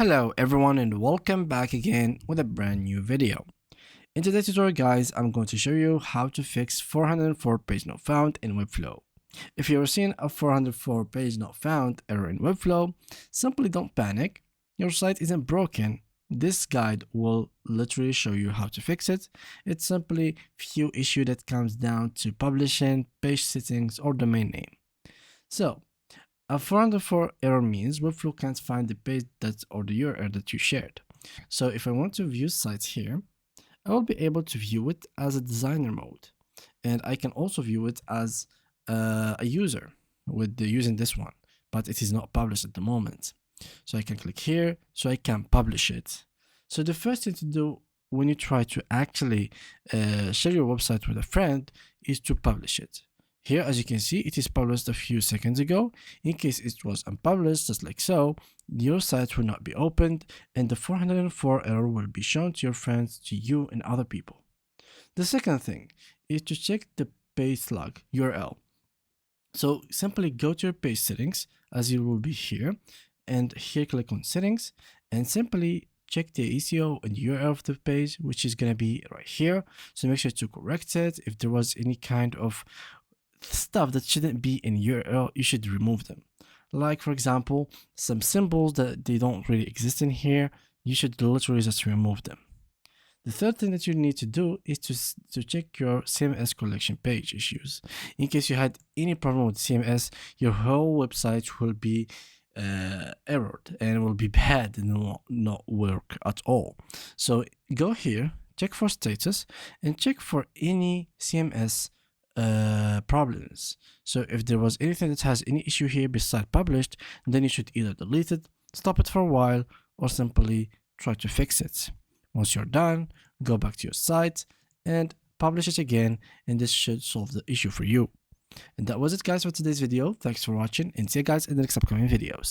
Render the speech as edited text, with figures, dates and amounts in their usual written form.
Hello everyone and welcome back again with a brand new video. In today's tutorial guys, I'm going to show you how to fix 404 page not found in Webflow. If you're seeing a 404 page not found error in Webflow, simply don't panic. Your site isn't broken. This guide will literally show you how to fix it. It's simply few issue that comes down to publishing, page settings or domain name. So a 404 error means Webflow can't find the page or the URL that you shared. So if I want to view sites here, I will be able to view it as a designer mode. And I can also view it as a user using this one, but it is not published at the moment. So I can click here so I can publish it. So the first thing to do when you try to actually share your website with a friend is to publish it. Here, as you can see, it is published a few seconds ago. In case it was unpublished, just like so, your site will not be opened and the 404 error will be shown to your friends, to you and other people. The second thing is to check the page slug URL. So simply go to your page settings as you will be here, and here click on settings and simply check the SEO and URL of the page, which is going to be right here. So make sure to correct it. If there was any kind of stuff that shouldn't be in URL, you should remove them. Like for example, some symbols that they don't really exist in here, you should literally just remove them. The third thing that you need to do is to check your CMS collection page issues. In case you had any problem with CMS, your whole website will be errored and will be bad and will not work at all. So go here, check for status and check for any CMS problems. So if there was anything that has any issue here beside published, then you should either delete it, stop it for a while, or simply try to fix it. Once you're done, go back to your site and publish it again, and this should solve the issue for you. And that was it guys for today's video. Thanks for watching and see you guys in the next upcoming videos.